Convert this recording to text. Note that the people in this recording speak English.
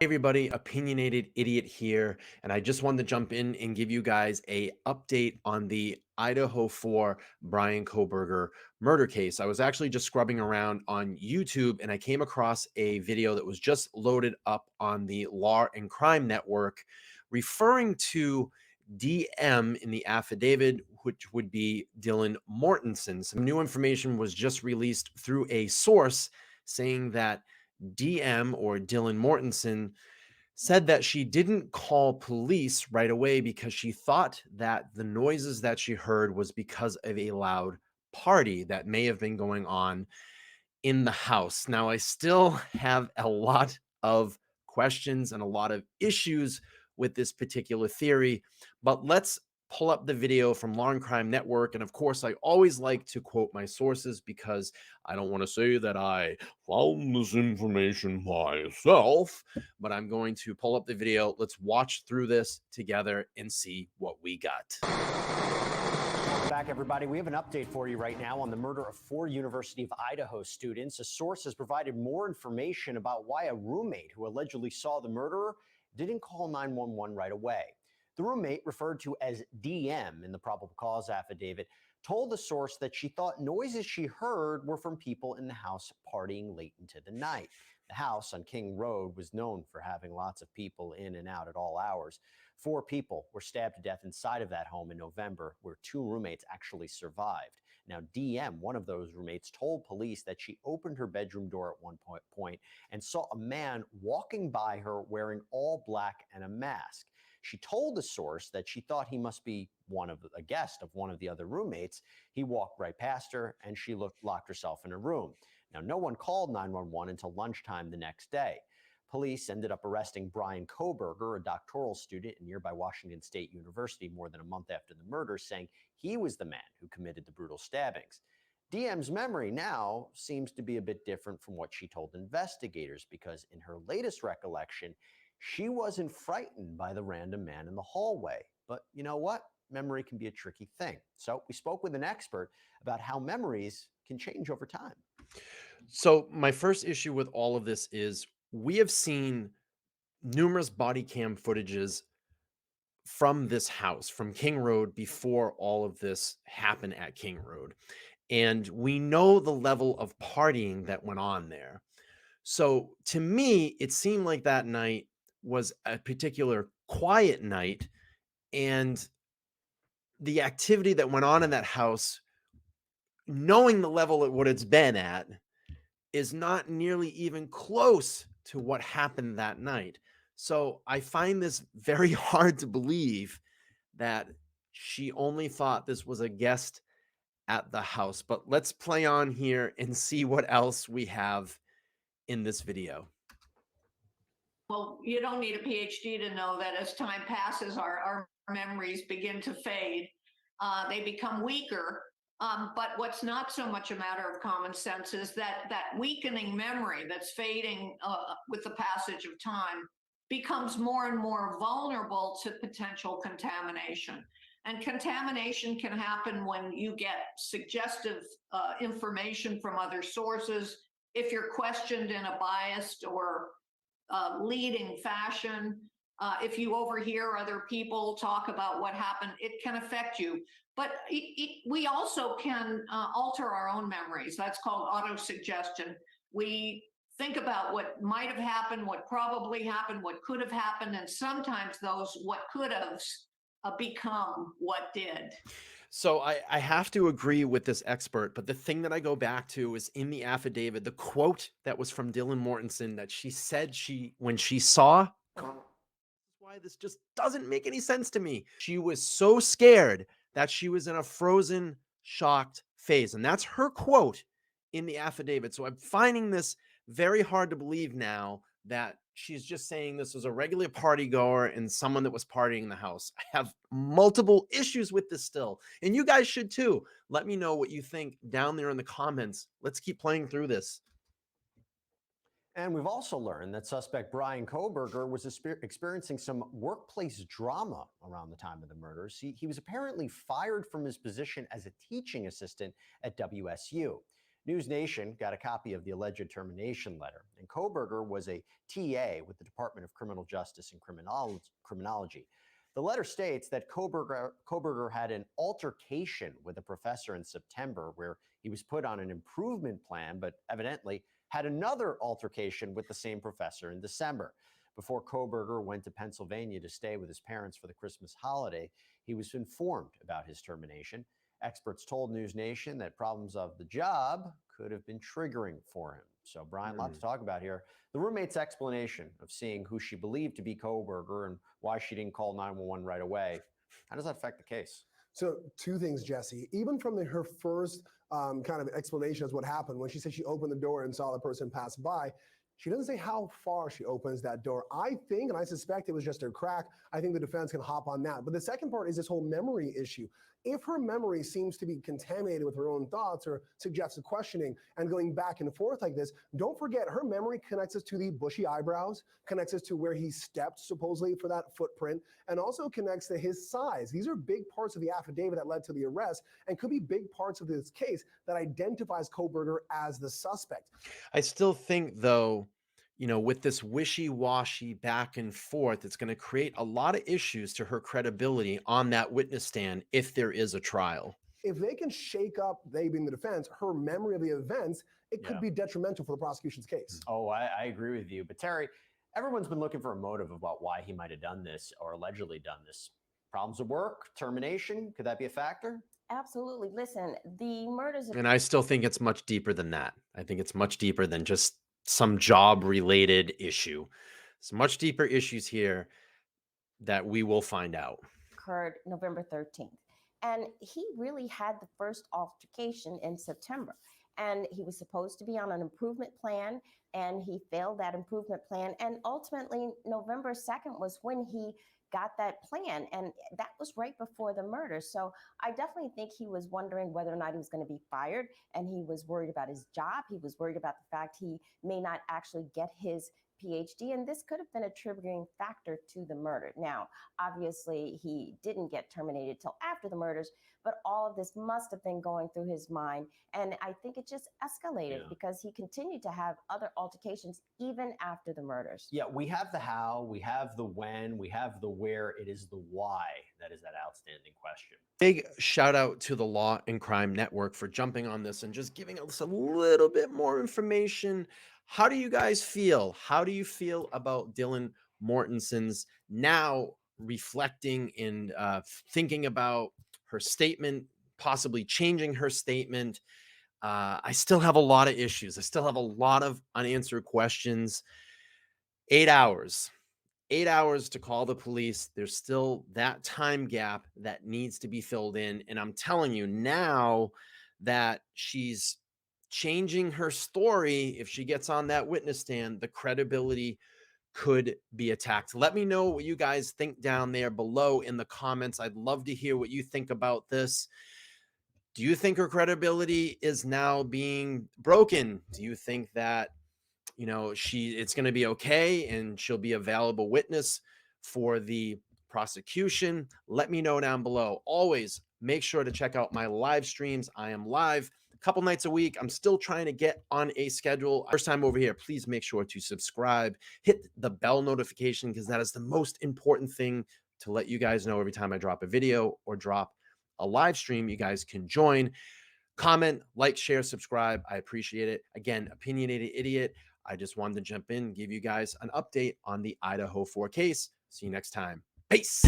Everybody, opinionated idiot here, and I just wanted to jump in and give you guys a update on the Idaho 4 Bryan Kohberger murder case. I was actually just scrubbing around on YouTube and I came across a video that was just loaded up on the Law and Crime Network referring to DM in the affidavit, which would be Dylan Mortensen. Some new information was just released through a source saying that DM or Dylan Mortensen said that she didn't call police right away because she thought that the noises that she heard was because of a loud party that may have been going on in the house. Now, I still have a lot of questions and a lot of issues with this particular theory, but let's pull up the video from Law and Crime Network. And of course, I always like to quote my sources because I don't want to say that I found this information myself, but I'm going to pull up the video. Let's watch through this together and see what we got. Welcome back, everybody. We have an update for you right now on the murder of 4 University of Idaho students. A source has provided more information about why a roommate who allegedly saw the murderer didn't call 911 right away. The roommate, referred to as DM in the probable cause affidavit, told the source that she thought noises she heard were from people in the house partying late into the night. The house on King Road was known for having lots of people in and out at all hours. 4 people were stabbed to death inside of that home in November, where 2 roommates actually survived. Now, DM, one of those roommates, told police that she opened her bedroom door at one point and saw a man walking by her wearing all black and a mask. She told the source that she thought he must be a guest of one of the other roommates. He walked right past her and she locked herself in a room. Now, no one called 911 until lunchtime the next day. Police ended up arresting Bryan Kohberger, a doctoral student at nearby Washington State University, more than a month after the murder, saying he was the man who committed the brutal stabbings. DM's memory now seems to be a bit different from what she told investigators, because in her latest recollection, she wasn't frightened by the random man in the hallway. But you know what? Memory can be a tricky thing. So we spoke with an expert about how memories can change over time. So, my first issue with all of this is we have seen numerous body cam footages from this house, from King Road, before all of this happened at King Road. And we know the level of partying that went on there. So to me, it seemed like that night was a particular quiet night. And the activity that went on in that house, knowing the level at what it's been at, is not nearly even close to what happened that night. So I find this very hard to believe that she only thought this was a guest at the house. But let's play on here and see what else we have in this video. Well, you don't need a PhD to know that as time passes, our memories begin to fade. They become weaker. But what's not so much a matter of common sense is that weakening memory that's fading with the passage of time becomes more and more vulnerable to potential contamination. And contamination can happen when you get suggestive information from other sources, if you're questioned in a biased or leading fashion. If you overhear other people talk about what happened, it can affect you. But we also can alter our own memories. That's called autosuggestion. We think about what might have happened, what probably happened, what could have happened, and sometimes those what could have become what did. So I have to agree with this expert, but the thing that I go back to is in the affidavit, the quote that was from Dylan Mortensen that she said when she saw, why this just doesn't make any sense to me. She was so scared that she was in a frozen, shocked phase. And that's her quote in the affidavit. So I'm finding this very hard to believe now that she's just saying this was a regular party goer and someone that was partying in the house. I have multiple issues with this still, and you guys should too. Let me know what you think down there in the comments. Let's keep playing through this. And we've also learned that suspect Bryan Kohberger was experiencing some workplace drama around the time of the murders. He was apparently fired from his position as a teaching assistant at WSU. NewsNation got a copy of the alleged termination letter, and Kohberger was a TA with the Department of Criminal Justice and Criminology. The letter states that Kohberger had an altercation with a professor in September where he was put on an improvement plan, but evidently had another altercation with the same professor in December. Before Kohberger went to Pennsylvania to stay with his parents for the Christmas holiday, he was informed about his termination. Experts told NewsNation that problems of the job could have been triggering for him. So, Brian, a lot to talk about here. The roommate's explanation of seeing who she believed to be Kohberger and why she didn't call 911 right away. How does that affect the case? So two things, Jesse. Even from her first kind of explanation as what happened, when she said she opened the door and saw the person pass by, she doesn't say how far she opens that door. I think, and I suspect it was just a crack. I think the defense can hop on that. But the second part is this whole memory issue. If her memory seems to be contaminated with her own thoughts or suggestive questioning and going back and forth like this, don't forget her memory connects us to the bushy eyebrows, connects us to where he stepped supposedly for that footprint, and also connects to his size. These are big parts of the affidavit that led to the arrest and could be big parts of this case that identifies Kohberger as the suspect. I still think, though, with this wishy-washy back and forth, it's going to create a lot of issues to her credibility on that witness stand if there is a trial. If they can shake up, they being the defense, her memory of the events, it could be detrimental for the prosecution's case. Oh, I agree with you. But Terry, everyone's been looking for a motive about why he might have done this or allegedly done this. Problems at work, termination, could that be a factor? Absolutely. Listen, the murders. And I still think it's much deeper than that. I think it's much deeper than just some job-related issue. There's much deeper issues here that we will find out. Occurred November 13th. And he really had the first altercation in September. And he was supposed to be on an improvement plan, and he failed that improvement plan. And ultimately, November 2nd was when he got that plan. And that was right before the murder. So I definitely think he was wondering whether or not he was going to be fired. And he was worried about his job. He was worried about the fact he may not actually get his PhD, and this could have been a triggering factor to the murder. Now, obviously, he didn't get terminated till after the murders, but all of this must have been going through his mind. And I think it just escalated because he continued to have other altercations even after the murders. Yeah, we have the how, we have the when, we have the where. It is the why that is that outstanding question. Big shout out to the Law and Crime Network for jumping on this and just giving us a little bit more information. How do you guys feel? How do you feel about Dylan Mortensen's now reflecting and thinking about her statement, possibly changing her statement? I still have a lot of issues. I still have a lot of unanswered questions. 8 hours. 8 hours to call the police. There's still that time gap that needs to be filled in. And I'm telling you now that she's changing her story, if she gets on that witness stand, the credibility could be attacked. Let me know what you guys think down there below in the comments. I'd love to hear what you think about this. Do you think her credibility is now being broken? Do you think that it's going to be okay and she'll be a valuable witness for the prosecution? Let me know down below. Always make sure to check out my live streams. I am live a couple nights a week. I'm still trying to get on a schedule. First time over here, please make sure to subscribe, hit the bell notification, because that is the most important thing to let you guys know every time I drop a video or drop a live stream. You guys can join, comment, like, share, subscribe. I appreciate it. Again, Opinionated Idiot. I just wanted to jump in and give you guys an update on the Idaho 4 case. See you next time. Peace.